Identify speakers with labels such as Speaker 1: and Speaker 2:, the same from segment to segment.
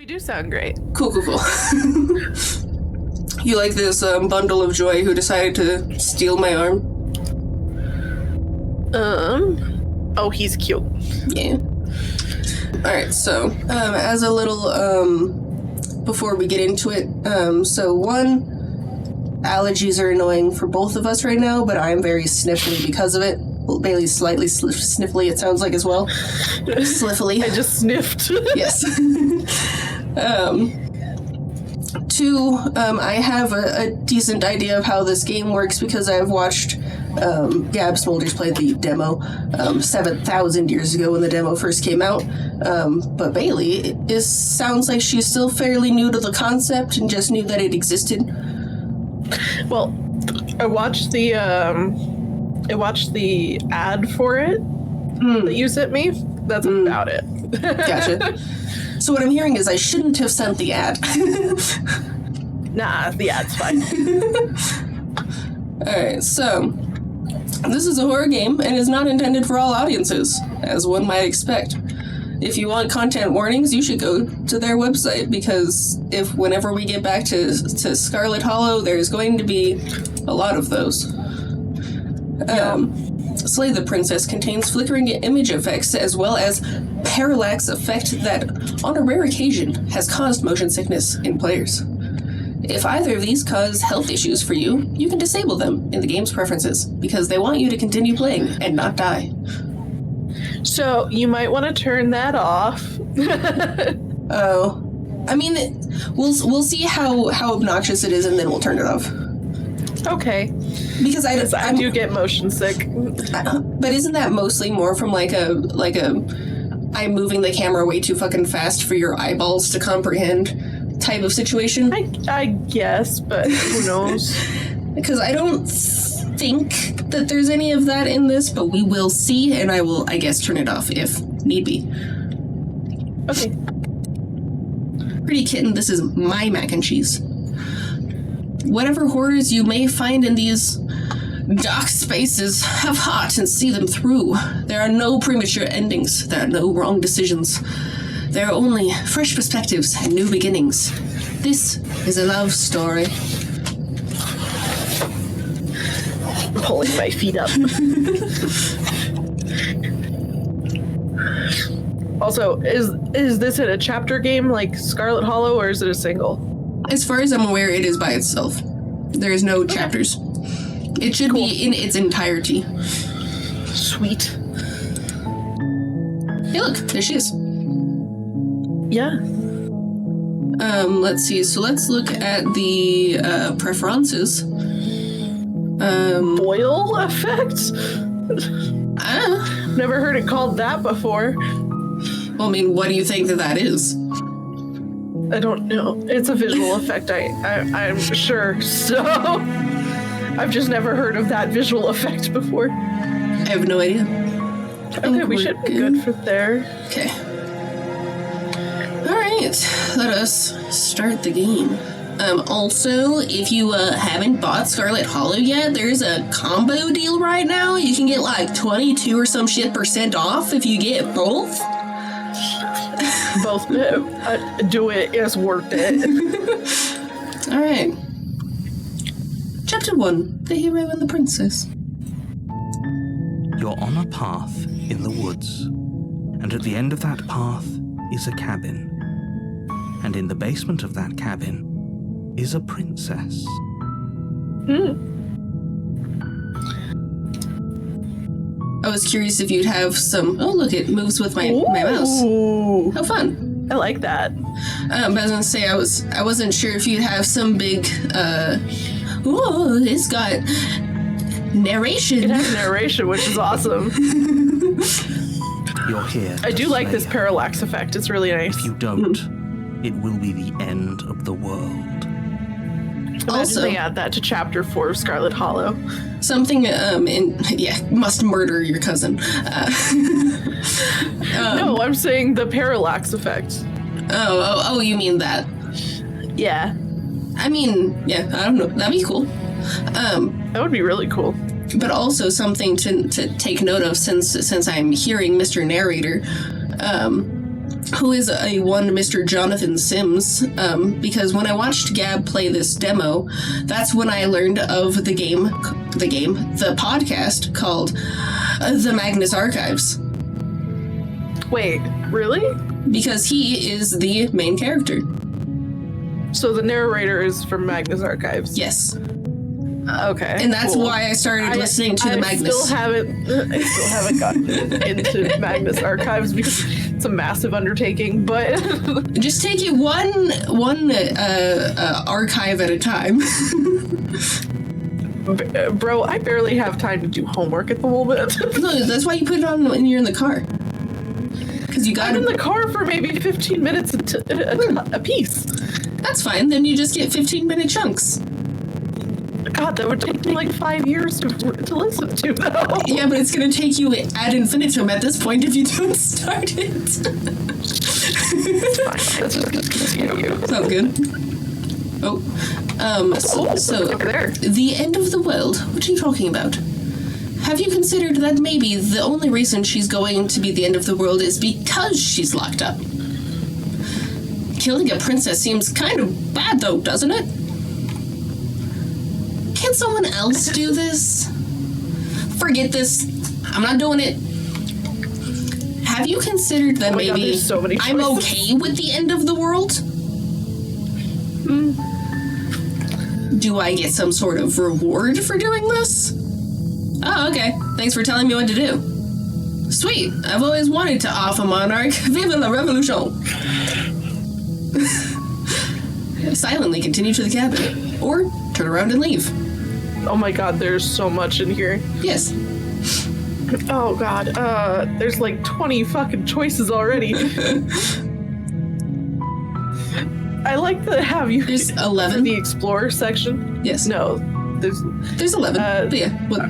Speaker 1: We do sound great.
Speaker 2: Cool. You like this bundle of joy who decided to steal my arm?
Speaker 1: Oh, he's cute.
Speaker 2: Yeah. Alright, so, as a little, before we get into it, so one, allergies are annoying for both of us right now, but I'm very sniffly because of it. Well, Bailey's slightly sniffly, it sounds like, as well. Sniffly.
Speaker 1: I just sniffed.
Speaker 2: Yes. Two, I have a decent idea of how this game works because I've watched Gab Smolders play the demo 7,000 years ago when the demo first came out. But Bailey sounds like she's still fairly new to the concept and just knew that it existed.
Speaker 1: Well, I watched the ad for it that you sent me. That's about it.
Speaker 2: Gotcha. So what I'm hearing is I shouldn't have sent the ad.
Speaker 1: Nah, the ad's fine.
Speaker 2: Alright, so this is a horror game and is not intended for all audiences, as one might expect. If you want content warnings, you should go to their website, because whenever we get back to Scarlet Hollow, there's going to be a lot of those. Slay the Princess contains flickering image effects as well as parallax effect that, on a rare occasion, has caused motion sickness in players. If either of these cause health issues for you, you can disable them in the game's preferences, because they want you to continue playing and not die.
Speaker 1: So, you might want to turn that off.
Speaker 2: Oh. I mean, we'll see how obnoxious it is, and then we'll turn it off.
Speaker 1: Okay.
Speaker 2: Because I
Speaker 1: do get motion sick.
Speaker 2: But isn't that mostly more from like a I'm moving the camera way too fucking fast for your eyeballs to comprehend type of situation?
Speaker 1: I guess, but who knows?
Speaker 2: Because I don't think that there's any of that in this, but we will see, and I will, I guess, turn it off if need be.
Speaker 1: Okay.
Speaker 2: Pretty kitten, this is my mac and cheese. Whatever horrors you may find in these dark spaces, have heart and see them through. There are no premature endings. There are no wrong decisions. There are only fresh perspectives and new beginnings. This is a love story.
Speaker 1: I'm pulling my feet up. Also, is this in a chapter game like Scarlet Hollow, or is it a single?
Speaker 2: As far as I'm aware, it is by itself. There is no chapters. It should be in its entirety.
Speaker 1: Sweet.
Speaker 2: Hey, look, there she is.
Speaker 1: Yeah.
Speaker 2: Let's see. So let's look at the preferences.
Speaker 1: Boil effect? Never heard it called that before.
Speaker 2: Well, I mean, what do you think that is?
Speaker 1: I don't know. It's a visual effect, I'm sure. So, I've just never heard of that visual effect before.
Speaker 2: I have no idea.
Speaker 1: Okay, we should be good for there.
Speaker 2: Okay. Alright, let us start the game. Also, if you haven't bought Scarlet Hollow yet, there's a combo deal right now. You can get like 22 or some shit % off if you get both.
Speaker 1: Both do it, it's worth it.
Speaker 2: Alright. Chapter 1, The Hero and the Princess.
Speaker 3: You're on a path in the woods, and at the end of that path is a cabin. And in the basement of that cabin is a princess.
Speaker 2: I was curious if you'd have some... Oh, look, it moves with my mouse. How fun.
Speaker 1: I like that.
Speaker 2: I was gonna say, I wasn't sure if you'd have some big, oh, it's got narration.
Speaker 1: It has narration, which is awesome.
Speaker 3: You're here.
Speaker 1: I do like this parallax effect. It's really nice.
Speaker 3: If you don't, it will be the end of the world.
Speaker 1: Imagine they add that to Chapter 4 of Scarlet Hollow.
Speaker 2: Something, must murder your cousin.
Speaker 1: No, I'm saying the parallax effect.
Speaker 2: Oh, you mean that?
Speaker 1: Yeah.
Speaker 2: I mean, yeah, I don't know. That'd be cool.
Speaker 1: That would be really cool.
Speaker 2: But also something to take note of since I'm hearing Mr. Narrator. who is a one Mr. Jonathan Sims, because when I watched Gab play this demo, that's when I learned of the podcast called The Magnus Archives.
Speaker 1: Wait, really?
Speaker 2: Because he is the main character.
Speaker 1: So the narrator is from Magnus Archives?
Speaker 2: Yes.
Speaker 1: Okay.
Speaker 2: And that's
Speaker 1: cool.
Speaker 2: why I started listening to the Magnus.
Speaker 1: I still haven't gotten into Magnus Archives because it's a massive undertaking, but
Speaker 2: Just take it one archive at a time.
Speaker 1: bro, I barely have time to do homework at the moment.
Speaker 2: No, that's why you put it on when you're in the car. Because you got
Speaker 1: I'm in the car for maybe 15 minutes a piece.
Speaker 2: That's fine. Then you just get 15-minute chunks.
Speaker 1: God, that would take me like 5 years to listen to, though.
Speaker 2: Yeah, but it's going to take you ad infinitum at this point if you don't start it.
Speaker 1: It's fine. Let's just continue.
Speaker 2: Sounds good. So
Speaker 1: over there.
Speaker 2: the end of the world. What are you talking about? Have you considered that maybe the only reason she's going to be the end of the world is because she's locked up? Killing a princess seems kind of bad, though, doesn't it? Can someone else do this? Forget this. I'm not doing it. Have you considered that
Speaker 1: my God,
Speaker 2: maybe
Speaker 1: there's so many
Speaker 2: I'm
Speaker 1: choices.
Speaker 2: okay with the end of the world? Do I get some sort of reward for doing this? Oh, okay. Thanks for telling me what to do. Sweet. I've always wanted to off a monarch. Vive la revolution. Silently continue to the cabin. Or turn around and leave.
Speaker 1: Oh my God, there's so much in here.
Speaker 2: Yes.
Speaker 1: Oh God, there's like 20 fucking choices already. I like the
Speaker 2: There's 11.
Speaker 1: the Explorer section.
Speaker 2: Yes.
Speaker 1: No,
Speaker 2: There's 11. But yeah. What?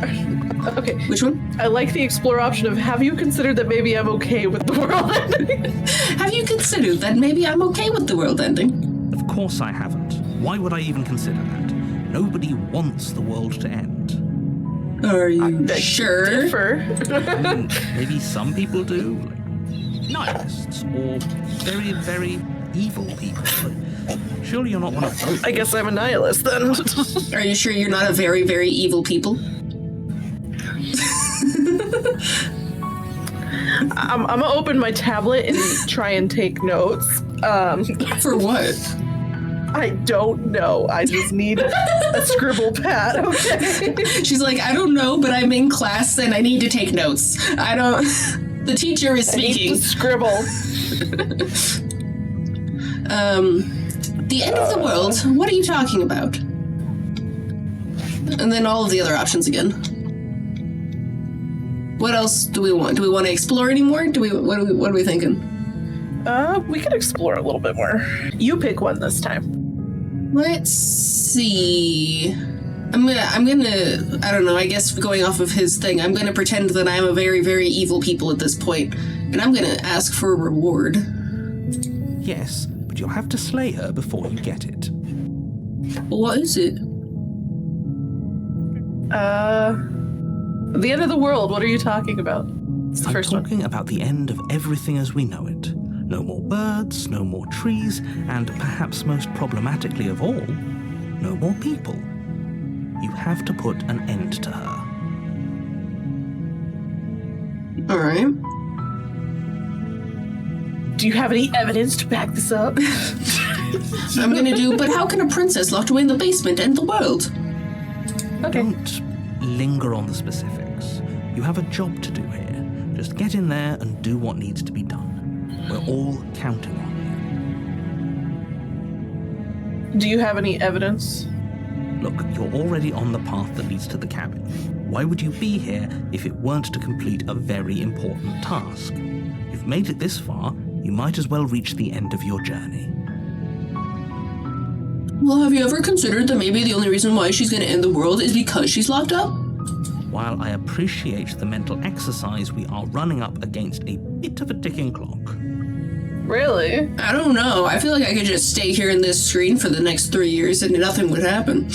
Speaker 1: okay.
Speaker 2: Which one?
Speaker 1: I like the Explorer option of have you considered that maybe I'm okay with the world ending?
Speaker 2: Have you considered that maybe I'm okay with the world ending?
Speaker 3: Of course I haven't. Why would I even consider that? Nobody wants the world to end.
Speaker 2: Are you sure?
Speaker 1: Differ.
Speaker 3: Maybe some people do, like nihilists or very, very evil people. But surely you're not one of those.
Speaker 1: I guess I'm a nihilist then.
Speaker 2: Are you sure you're not a very, very evil people?
Speaker 1: I'm gonna open my tablet and try and take notes.
Speaker 2: For what?
Speaker 1: I don't know. I just need a scribble pad, okay?
Speaker 2: She's like, I don't know, but I'm in class and I need to take notes. I don't... The teacher is
Speaker 1: I need
Speaker 2: speaking.
Speaker 1: to scribble.
Speaker 2: The end of the world? What are you talking about? And then all of the other options again. What else do we want? Do we want to explore anymore? What are we thinking?
Speaker 1: We could explore a little bit more. You pick one this time.
Speaker 2: Let's see. I'm gonna, I don't know, I guess going off of his thing, I'm gonna pretend that I'm a very, very evil people at this point, and I'm gonna ask for a reward.
Speaker 3: Yes, but you'll have to slay her before you get it.
Speaker 2: What is it?
Speaker 1: The end of the world. What are you talking about? It's the
Speaker 3: I'm
Speaker 1: first one.
Speaker 3: talking about the end of everything as we know it. No more birds, no more trees, and perhaps most problematically of all, no more people. You have to put an end to her.
Speaker 2: All right.
Speaker 1: Do you have any evidence to back this up?
Speaker 2: I'm gonna do, but how can a princess locked away in the basement end the world?
Speaker 1: Okay.
Speaker 3: Don't linger on the specifics. You have a job to do here. Just get in there and do what needs to be done. We're all counting on you.
Speaker 1: Do you have any evidence?
Speaker 3: Look, you're already on the path that leads to the cabin. Why would you be here if it weren't to complete a very important task? You've made it this far, you might as well reach the end of your journey.
Speaker 2: Well, have you ever considered that maybe the only reason why she's gonna end the world is because she's locked up?
Speaker 3: While I appreciate the mental exercise, we are running up against a bit of a ticking clock.
Speaker 1: Really?
Speaker 2: I don't know. I feel like I could just stay here in this screen for the next 3 years and nothing would happen.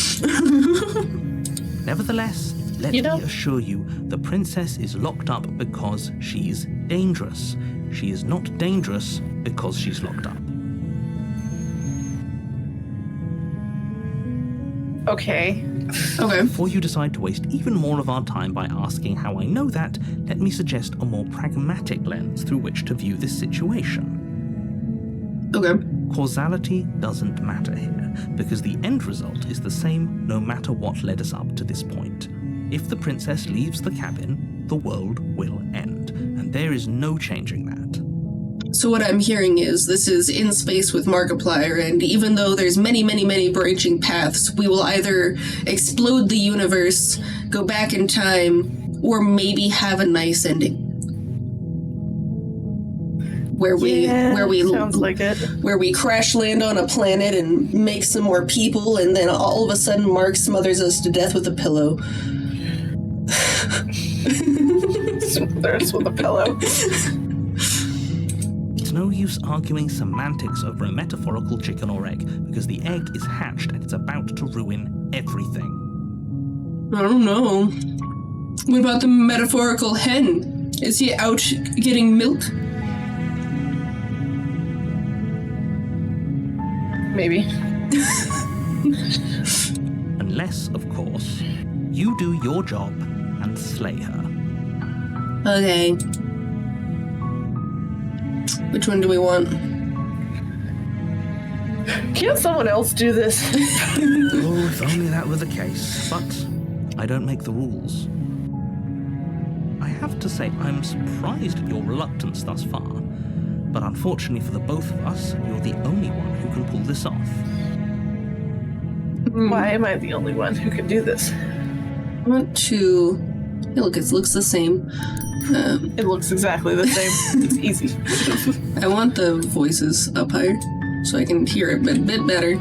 Speaker 3: Nevertheless, let me assure you, the princess is locked up because she's dangerous. She is not dangerous because she's locked up.
Speaker 1: Okay.
Speaker 2: Okay.
Speaker 3: Before you decide to waste even more of our time by asking how I know that, let me suggest a more pragmatic lens through which to view this situation.
Speaker 2: Okay.
Speaker 3: Causality doesn't matter here, because the end result is the same no matter what led us up to this point. If the princess leaves the cabin, the world will end, and there is no changing that.
Speaker 2: So what I'm hearing is this is in space with Markiplier, and even though there's many, many, many branching paths, we will either explode the universe, go back in time, or maybe have a nice ending. Where we
Speaker 1: sounds like it.
Speaker 2: Where we crash land on a planet and make some more people, and then all of a sudden Mark smothers us to death with a pillow.
Speaker 1: Smothers with a pillow.
Speaker 3: It's no use arguing semantics over a metaphorical chicken or egg, because the egg is hatched and it's about to ruin everything.
Speaker 2: I don't know. What about the metaphorical hen? Is he out getting milk?
Speaker 1: Maybe.
Speaker 3: Unless, of course, you do your job and slay her.
Speaker 2: Okay. Which one do we want?
Speaker 1: Can't someone else do this?
Speaker 3: Oh, if only that were the case. But I don't make the rules. I have to say, I'm surprised at your reluctance thus far. But unfortunately for the both of us, you're the only one who can pull this off.
Speaker 1: Why am I the only one who can do this?
Speaker 2: I want to... Hey, look, it looks the same.
Speaker 1: It looks exactly the same. It's easy.
Speaker 2: I want the voices up higher so I can hear it a bit better.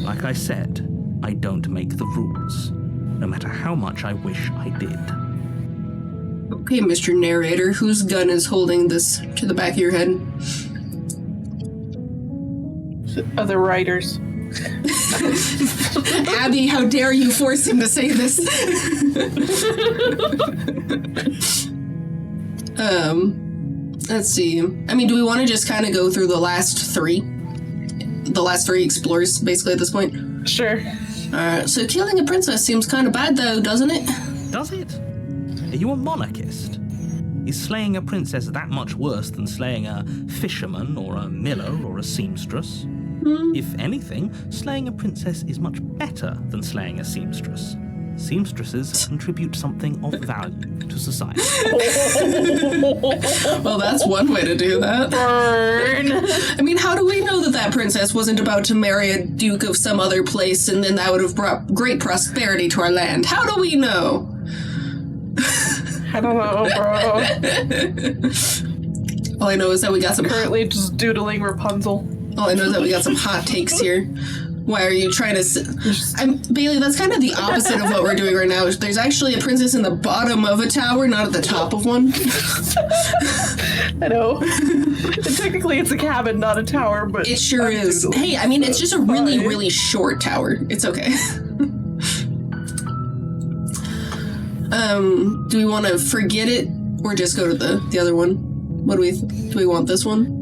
Speaker 3: Like I said, I don't make the rules, no matter how much I wish I did.
Speaker 2: Okay, Mr. Narrator, whose gun is holding this to the back of your head?
Speaker 1: Other writers.
Speaker 2: Abby, how dare you force him to say this? Let's see. I mean, do we want to just kind of go through the last three? The last three explorers, basically, at this point?
Speaker 1: Sure.
Speaker 2: So killing a princess seems kind of bad, though, doesn't it?
Speaker 3: Does it? Are you a monarchist? Is slaying a princess that much worse than slaying a fisherman or a miller or a seamstress? If anything, slaying a princess is much better than slaying a seamstress. Seamstresses contribute something of value to society.
Speaker 2: Well, that's one way to do that.
Speaker 1: Burn.
Speaker 2: I mean, how do we know that that princess wasn't about to marry a duke of some other place and then that would have brought great prosperity to our land? How do we know?
Speaker 1: I don't know, bro.
Speaker 2: All I know is that we got some...
Speaker 1: Currently just doodling Rapunzel.
Speaker 2: All I know is that we got some hot takes here. Why are you trying to... Bailey, that's kind of the opposite of what we're doing right now. There's actually a princess in the bottom of a tower, not at the top of one.
Speaker 1: I know. And technically it's a cabin, not a tower, but...
Speaker 2: It sure is.
Speaker 1: doodling.
Speaker 2: Hey, I mean, it's just a really, really short tower. It's okay. Do we want to forget it or just go to the other one? What do we want this one?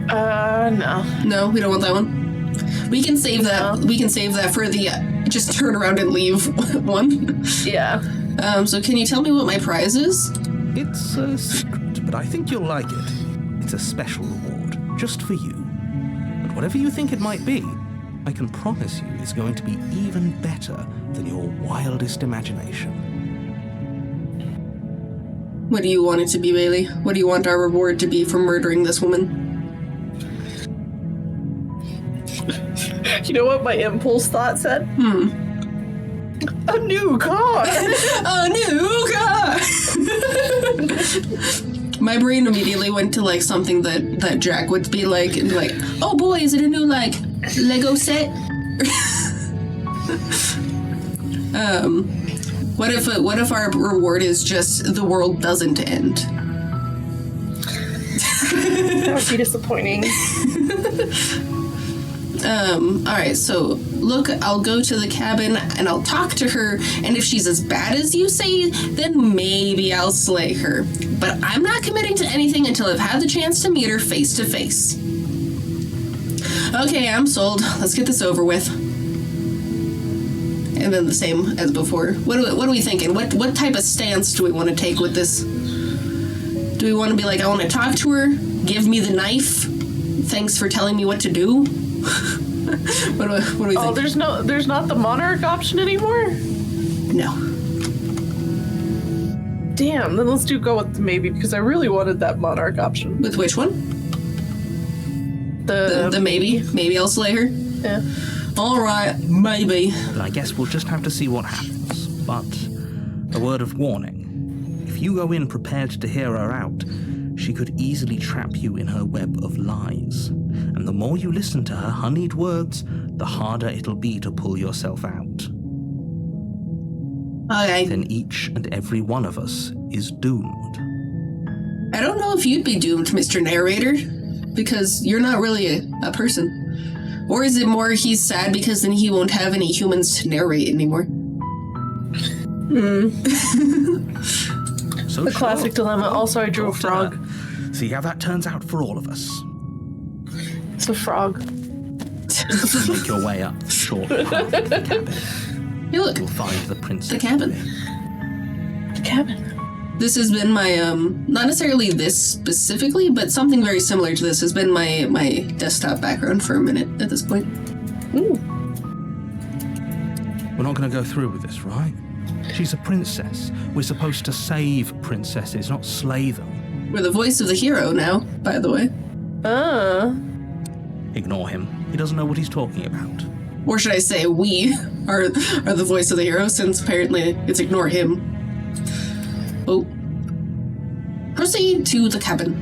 Speaker 1: No.
Speaker 2: No, we don't want that one. We can save that.
Speaker 1: No.
Speaker 2: We can save that for the just turn around and leave one.
Speaker 1: Yeah.
Speaker 2: So can you tell me what my prize is?
Speaker 3: It's a secret, but I think you'll like it. It's a special reward, just for you. But whatever you think it might be, I can promise you it's going to be even better than your wildest imagination.
Speaker 2: What do you want it to be, Bailey? What do you want our reward to be for murdering this woman?
Speaker 1: You know what my impulse thought said? A new car!
Speaker 2: A new car! My brain immediately went to like something that Jack would be like, and be like, oh boy, is it a new like Lego set? What if our reward is just the world doesn't end?
Speaker 1: That would be disappointing.
Speaker 2: Alright, so look, I'll go to the cabin and I'll talk to her, and if she's as bad as you say, then maybe I'll slay her. but I'm not committing to anything until I've had the chance to meet her face to face. Okay, I'm sold. Let's get this over with. And then the same as before. What are we thinking? What type of stance do we want to take with this? Do we want to be like, I want to talk to her? Give me the knife? Thanks for telling me what to do? what do we think?
Speaker 1: Oh, there's not the monarch option anymore?
Speaker 2: No.
Speaker 1: Damn, then let's go with the maybe, because I really wanted that monarch option.
Speaker 2: With which one? The maybe? Maybe I'll slay her?
Speaker 1: Yeah.
Speaker 2: Alright, maybe.
Speaker 3: But I guess we'll just have to see what happens. But a word of warning. If you go in prepared to hear her out, she could easily trap you in her web of lies. And the more you listen to her honeyed words, the harder it'll be to pull yourself out.
Speaker 2: Okay.
Speaker 3: Then each and every one of us is doomed.
Speaker 2: I don't know if you'd be doomed, Mr. Narrator, because you're not really a person. Or is it more he's sad because then he won't have any humans to narrate anymore?
Speaker 3: So
Speaker 1: The classic dilemma. Also, I drew a
Speaker 3: Off to
Speaker 1: frog.
Speaker 3: her. See how that turns out for all of us.
Speaker 1: It's a frog.
Speaker 3: Make your way up the short path to the cabin.
Speaker 2: Hey, look.
Speaker 3: You'll find the princess.
Speaker 2: The cabin.
Speaker 1: The cabin.
Speaker 2: This has been my, not necessarily this specifically, but something very similar to this has been my desktop background for a minute at this point.
Speaker 1: Ooh.
Speaker 3: We're not going to go through with this, right? She's a princess. We're supposed to save princesses, not slay them.
Speaker 2: We're the voice of the hero now, by the way.
Speaker 3: Ignore him. He doesn't know what he's talking about.
Speaker 2: Or should I say we are the voice of the hero, since apparently it's ignore him. Oh. Proceed to the cabin.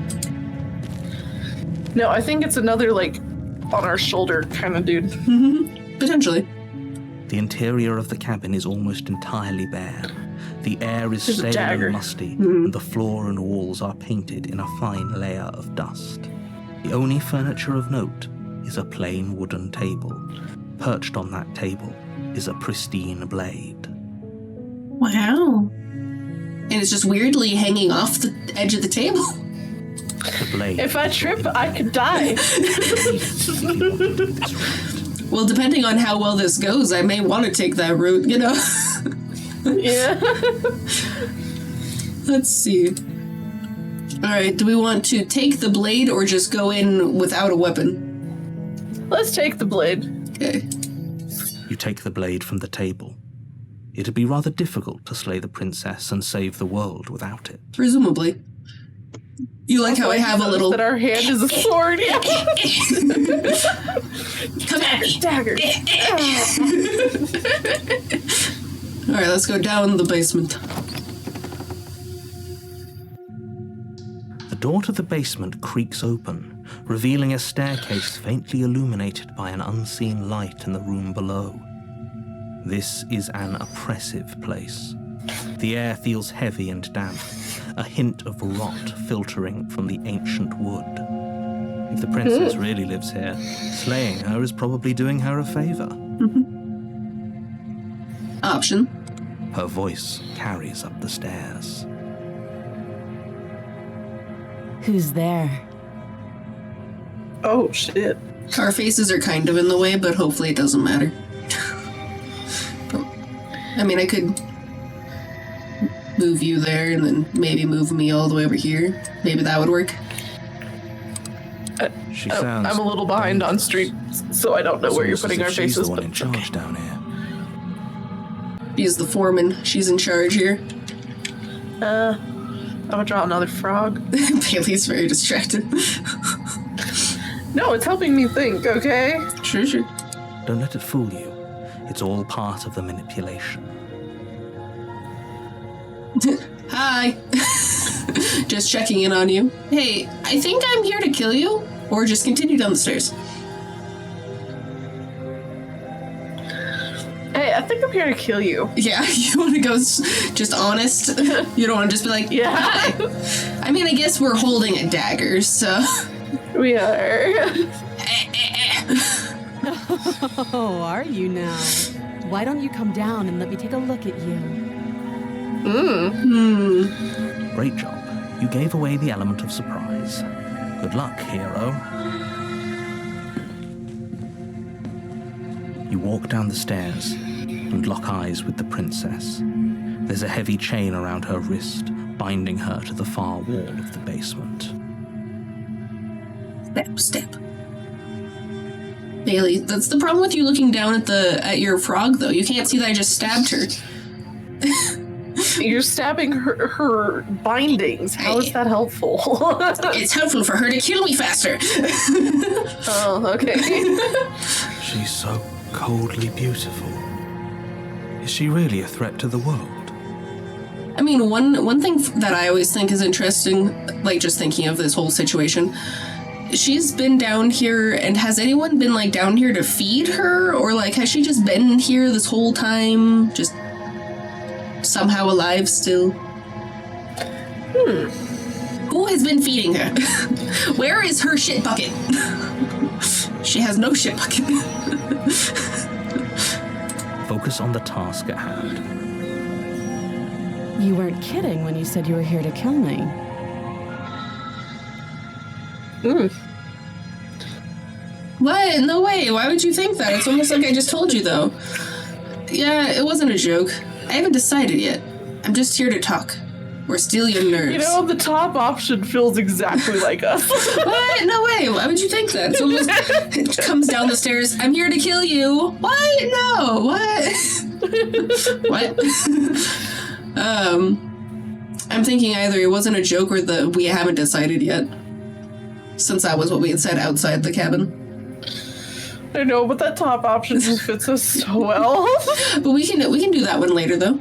Speaker 1: No, I think it's another, like, on our shoulder kind of dude.
Speaker 2: Potentially.
Speaker 3: The interior of the cabin is almost entirely bare. The air is
Speaker 1: There's a
Speaker 3: stale
Speaker 1: dagger.
Speaker 3: and musty, and the floor and walls are painted in a fine layer of dust. The only furniture of note is a plain wooden table. Perched on that table is a pristine blade.
Speaker 2: Wow. And it's just weirdly hanging off the edge of the table.
Speaker 3: The blade.
Speaker 1: If I trip, I could die.
Speaker 2: Well, depending on how well this goes, I may want to take that route, you know?
Speaker 1: Yeah.
Speaker 2: Let's see. Alright, do we want to take the blade or just go in without a weapon?
Speaker 1: Let's take the blade.
Speaker 2: Okay.
Speaker 3: You take the blade from the table. It'd be rather difficult to slay the princess and save the world without it.
Speaker 2: Presumably. You like how I have a little...
Speaker 1: That our hand is a sword. Yeah.
Speaker 2: Come at me!
Speaker 1: Dagger.
Speaker 2: Alright, let's go down the basement.
Speaker 3: The door to the basement creaks open, revealing a staircase faintly illuminated by an unseen light in the room below. This is an oppressive place. The air feels heavy and damp, a hint of rot filtering from the ancient wood. If the princess really lives here, slaying her is probably doing her a favor.
Speaker 2: Option.
Speaker 3: Her voice carries up the stairs.
Speaker 4: Who's there?
Speaker 1: Oh, shit.
Speaker 2: Our faces are kind of in the way, but hopefully it doesn't matter. I mean, I could move you there and then maybe move me all the way over here. Maybe that would work.
Speaker 3: She sounds...
Speaker 1: I'm a little behind on street, so I don't know where you're putting our
Speaker 3: She's
Speaker 1: faces.
Speaker 3: the one
Speaker 1: But
Speaker 3: in charge down here.
Speaker 2: She's the foreman. She's in charge here.
Speaker 1: I'm gonna draw another frog.
Speaker 2: Bailey's very distracted.
Speaker 1: No, it's helping me think, okay?
Speaker 2: Sure.
Speaker 3: Don't let it fool you. It's all part of the manipulation.
Speaker 2: Hi. Just checking in on you. Hey, I think I'm here to kill you, or just continue down the stairs.
Speaker 1: Hey, I think I'm here to kill you.
Speaker 2: Yeah, you want to go just honest? You don't want to just be like,
Speaker 1: Yeah.
Speaker 2: hi. I mean, I guess we're holding a dagger, so...
Speaker 1: We are.
Speaker 4: Oh, are you now? Why don't you come down and let me take a look at you?
Speaker 3: Great job. You gave away the element of surprise. Good luck, hero. You walk down the stairs and lock eyes with the princess. There's a heavy chain around her wrist, binding her to the far wall of the basement.
Speaker 2: Step. Bailey, that's the problem with you looking down at your frog, though. You can't see that I just stabbed her.
Speaker 1: You're stabbing her bindings. How is that helpful?
Speaker 2: It's helpful for her to kill me faster.
Speaker 1: Oh, okay.
Speaker 3: She's so coldly beautiful. Is she really a threat to the world?
Speaker 2: I mean, one thing that I always think is interesting, like just thinking of this whole situation, she's been down here, and has anyone been like down here to feed her? Or like, has she just been here this whole time, just somehow alive still? Who has been feeding her? Where is her shit bucket? She has no shit bucket.
Speaker 3: Focus on the task at hand.
Speaker 4: You weren't kidding when you said you were here to kill me.
Speaker 2: What? No way. Why would you think that? It's almost like I just told you, though. Yeah, it wasn't a joke. I haven't decided yet. I'm just here to talk. Or steal your nerves.
Speaker 1: You know, the top option feels exactly like us.
Speaker 2: What? No way. Why would you think that? It's almost, it comes down the stairs. I'm here to kill you. What? No. What? What? I'm thinking either it wasn't a joke or we haven't decided yet. Since that was what we had said outside the cabin.
Speaker 1: I know, but that top option just fits us so well.
Speaker 2: But we can do that one later, though.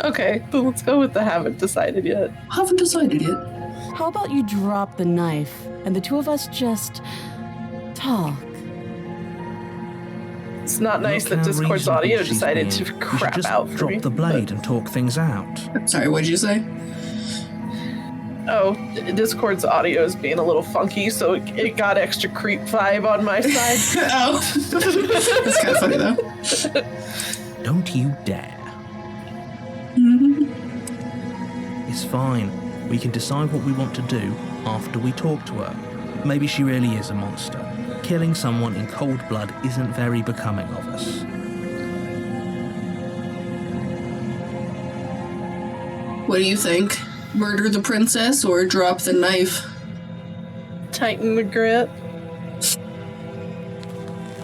Speaker 1: Okay, then let's go with the haven't decided yet.
Speaker 2: Haven't decided yet.
Speaker 4: How about you drop the knife and the two of us just talk?
Speaker 1: It's not nice
Speaker 3: Look
Speaker 1: that
Speaker 3: how
Speaker 1: Discord's
Speaker 3: reasonable
Speaker 1: audio
Speaker 3: she's
Speaker 1: decided
Speaker 3: being.
Speaker 1: to
Speaker 3: You should
Speaker 1: crap
Speaker 3: just
Speaker 1: out for
Speaker 3: drop
Speaker 1: me.
Speaker 3: the blade and talk things out.
Speaker 2: Sorry, what'd you say?
Speaker 1: Oh, Discord's audio is being a little funky, so it got extra creep vibe on my side.
Speaker 2: Oh. That's kind of funny, though.
Speaker 3: Don't you dare. It's fine. We can decide what we want to do after we talk to her. Maybe she really is a monster. Killing someone in cold blood isn't very becoming of us.
Speaker 2: What do you think? Murder the princess or drop the knife?
Speaker 1: Tighten the grip.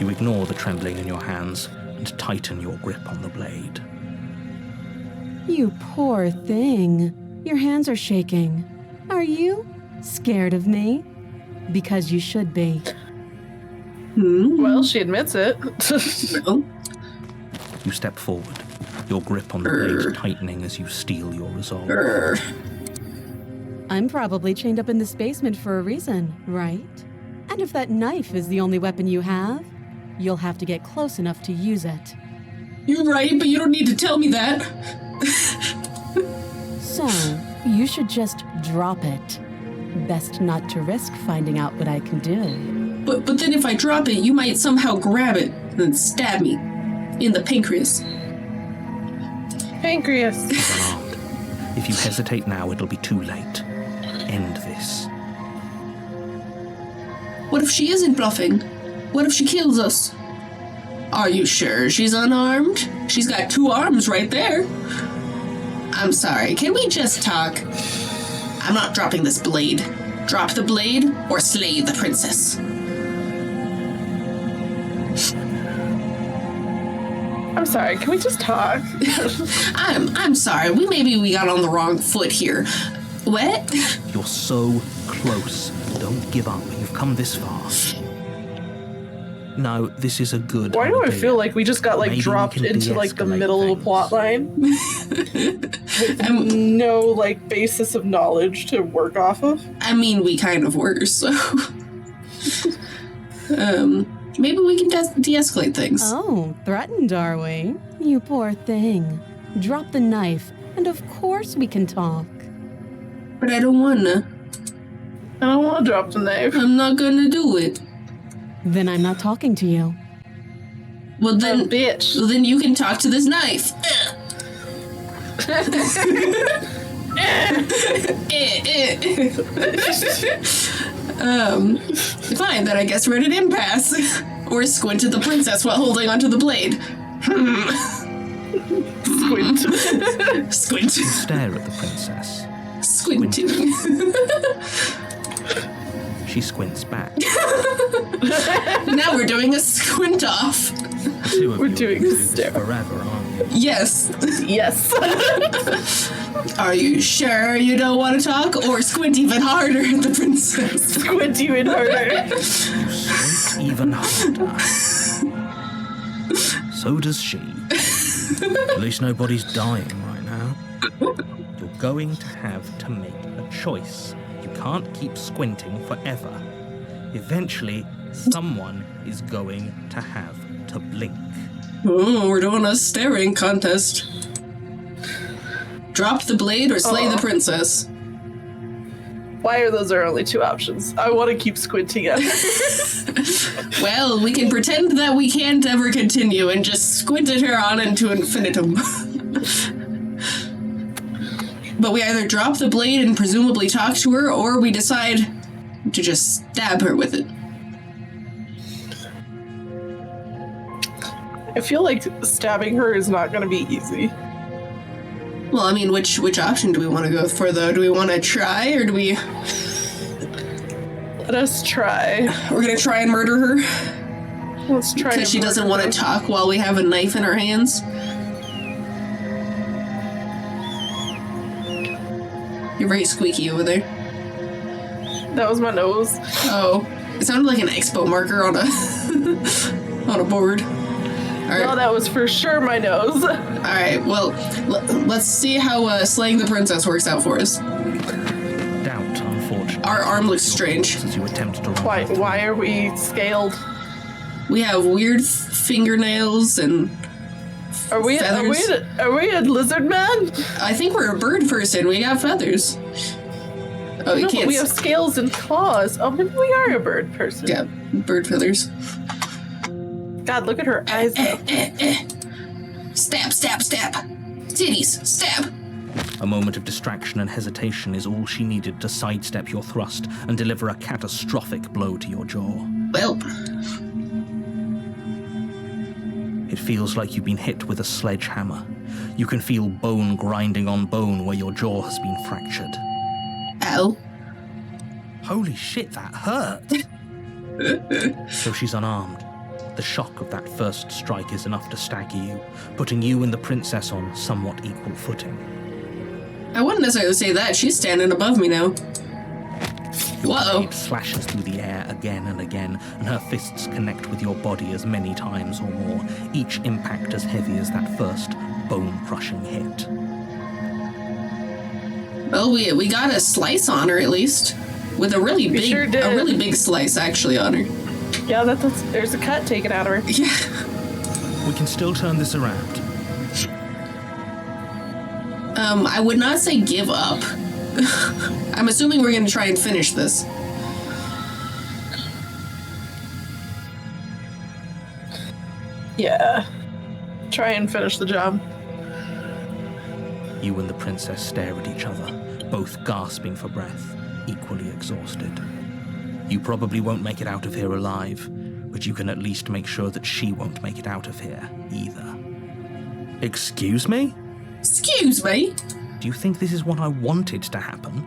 Speaker 3: You ignore the trembling in your hands and tighten your grip on the blade.
Speaker 4: You poor thing. Your hands are shaking. Are you scared of me? Because you should be.
Speaker 1: Well, she admits it.
Speaker 2: Well,
Speaker 3: You step forward, your grip on the blade tightening as you steel your resolve.
Speaker 4: I'm probably chained up in this basement for a reason, right? And if that knife is the only weapon you have, you'll have to get close enough to use it.
Speaker 2: you're right, but you don't need to tell me that.
Speaker 4: So, you should just drop it. Best not to risk finding out what I can do.
Speaker 2: But then if I drop it, you might somehow grab it and stab me in the pancreas.
Speaker 1: Pancreas.
Speaker 3: Unarmed. If you hesitate now, it'll be too late. End this.
Speaker 2: What if she isn't bluffing? What if she kills us? Are you sure she's unarmed? She's got 2 arms right there. I'm sorry, can we just talk? I'm not dropping this blade. Drop the blade or slay the princess.
Speaker 1: I'm sorry, can we just talk?
Speaker 2: I'm sorry, maybe we got on the wrong foot here. What?
Speaker 3: You're so close. Don't give up. You've come this far. No, this is a good
Speaker 1: Why do I
Speaker 3: idea.
Speaker 1: feel like we just got like
Speaker 3: Maybe we
Speaker 1: dropped
Speaker 3: can
Speaker 1: into like the
Speaker 3: de-escalate
Speaker 1: middle of a
Speaker 3: things.
Speaker 1: plot line with no like basis of knowledge to work off of?
Speaker 2: I mean, we kind of were, so... maybe we can de-escalate things.
Speaker 4: Oh, threatened, are we? You poor thing. Drop the knife, and of course we can talk.
Speaker 2: But I don't wanna.
Speaker 1: I don't want to drop the knife.
Speaker 2: I'm not gonna do it.
Speaker 4: Then I'm not talking to you.
Speaker 2: Well then,
Speaker 1: Bitch.
Speaker 2: you can talk to this knife. Fine, then I guess we're at an impasse. Or squint at the princess while holding onto the blade.
Speaker 1: Squint.
Speaker 2: Squint.
Speaker 3: You stare at the princess.
Speaker 2: Squinting.
Speaker 3: She squints back.
Speaker 2: Now we're doing a squint off.
Speaker 3: The two of
Speaker 1: We're
Speaker 3: you
Speaker 1: doing
Speaker 3: will do this
Speaker 1: stare.
Speaker 3: forever, aren't you?
Speaker 2: Yes.
Speaker 1: Yes.
Speaker 2: Are you sure you don't want to talk? Or squint even harder at the princess?
Speaker 1: Squint even harder.
Speaker 3: Squint even harder. So does she. At least nobody's dying right now. You're going to have to make a choice. You can't keep squinting forever. Eventually, someone is going to have to blink.
Speaker 2: Oh, we're doing a staring contest. Drop the blade or slay the princess.
Speaker 1: Why are those our only two options? I want to keep squinting at her.
Speaker 2: Well, we can pretend that we can't ever continue and just squint at her on into infinitum. But we either drop the blade and presumably talk to her, or we decide to just stab her with it.
Speaker 1: I feel like stabbing her is not going to be easy.
Speaker 2: Well, I mean, which option do we want to go for, though? Do we want to try, or do we...
Speaker 1: Let us try.
Speaker 2: We're gonna try and murder her?
Speaker 1: Let's try.
Speaker 2: Because she doesn't want to talk while we have a knife in our hands? You're very squeaky over there.
Speaker 1: That was my nose.
Speaker 2: Oh, it sounded like an expo marker on a on a board. All right.
Speaker 1: No, that was for sure my nose.
Speaker 2: All right. Well, let's see how slaying the princess works out for us.
Speaker 3: Doubt, unfortunately.
Speaker 2: Our arm looks strange.
Speaker 3: As you attempt to run.
Speaker 1: Why are we scaled?
Speaker 2: We have weird fingernails and
Speaker 1: Are we
Speaker 2: feathers.
Speaker 1: are we a lizard man?
Speaker 2: I think we're a bird person. We got feathers. Oh, you
Speaker 1: No,
Speaker 2: can't.
Speaker 1: but we have scales and claws. Oh, maybe we are a bird person.
Speaker 2: Yeah, bird feathers.
Speaker 1: God, look at her eyes. Though.
Speaker 2: Stab, stab, stab. Titties, stab.
Speaker 3: A moment of distraction and hesitation is all she needed to sidestep your thrust and deliver a catastrophic blow to your jaw.
Speaker 2: Well,
Speaker 3: It feels like you've been hit with a sledgehammer. You can feel bone grinding on bone where your jaw has been fractured.
Speaker 2: ow.
Speaker 3: Holy shit, that hurt! So she's unarmed. The shock of that first strike is enough to stagger you, putting you and the princess on somewhat equal footing.
Speaker 2: I wouldn't necessarily say that. She's standing above me now.
Speaker 3: Your
Speaker 2: Whoa.
Speaker 3: blade slashes through the air again and again, and her fists connect with your body as many times or more, each impact as heavy as that first bone-crushing hit.
Speaker 2: Well, we got a slice on her at least, with a really big,
Speaker 1: sure did.
Speaker 2: a really big slice actually on her.
Speaker 1: Yeah, there's a cut taken out of her.
Speaker 2: Yeah.
Speaker 3: We can still turn this around.
Speaker 2: I would not say give up. I'm assuming we're gonna try and finish this.
Speaker 1: Yeah. Try and finish the job.
Speaker 3: You and the princess stare at each other, both gasping for breath, equally exhausted. You probably won't make it out of here alive, but you can at least make sure that she won't make it out of here either. Excuse me?
Speaker 2: Excuse me?
Speaker 3: Do you think this is what I wanted to happen?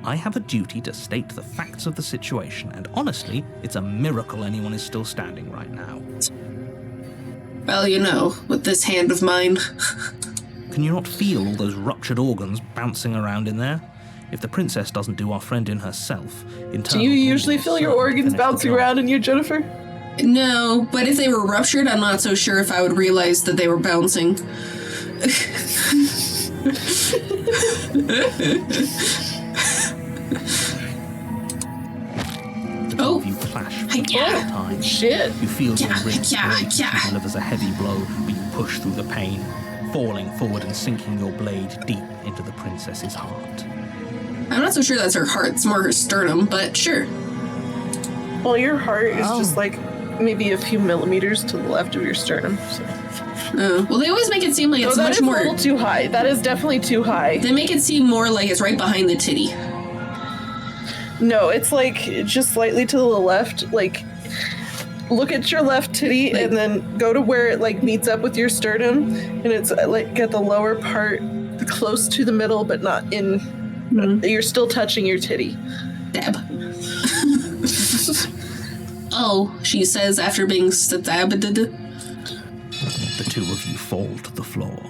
Speaker 3: I have a duty to state the facts of the situation, and honestly, it's a miracle anyone is still standing right now.
Speaker 2: Well, you know, with this hand of mine.
Speaker 3: Can you not feel all those ruptured organs bouncing around in there? If the princess doesn't do our friend in herself,
Speaker 1: Do you usually feel your organs bouncing around in you, Jennifer?
Speaker 2: No, but if they were ruptured, I'm not so sure if I would realize that they were bouncing. Oh.
Speaker 3: You clash for
Speaker 2: Yeah.
Speaker 3: the time.
Speaker 1: Shit.
Speaker 3: You feel your
Speaker 2: Yeah,
Speaker 3: ribs
Speaker 2: yeah,
Speaker 3: break
Speaker 2: yeah.
Speaker 3: and delivers a heavy blow, but you push through the pain, falling forward and sinking your blade deep into the princess's heart.
Speaker 2: I'm not so sure that's her heart, it's more her sternum, but sure.
Speaker 1: Well, your heart is just like maybe a few millimeters to the left of your sternum. So.
Speaker 2: Well, they always make it seem like it's
Speaker 1: that
Speaker 2: much
Speaker 1: is
Speaker 2: more.
Speaker 1: a little too high. That is definitely too high.
Speaker 2: They make it seem more like it's right behind the titty.
Speaker 1: No, it's like just slightly to the left. Like, look at your left titty and then go to where it like meets up with your sternum, and it's like at the lower part, close to the middle, but not in. Mm-hmm. You're still touching your titty.
Speaker 2: Dab. Oh, she says after being stabbed.
Speaker 3: The two of you fall to the floor.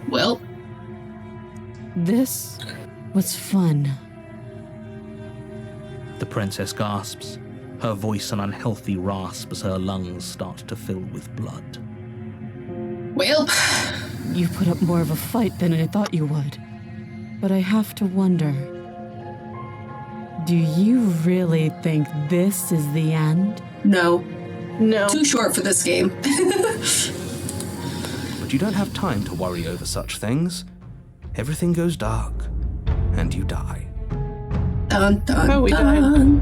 Speaker 2: Well,
Speaker 4: This was fun.
Speaker 3: The princess gasps, her voice an unhealthy rasp as her lungs start to fill with blood.
Speaker 2: well,
Speaker 4: You put up more of a fight than I thought you would. But I have to wonder, do you really think this is the end?
Speaker 2: no.
Speaker 1: No.
Speaker 2: Too short for this game.
Speaker 3: But you don't have time to worry over such things. Everything goes dark, and you die.
Speaker 2: Dun, dun,
Speaker 1: Oh, we died.
Speaker 2: dun.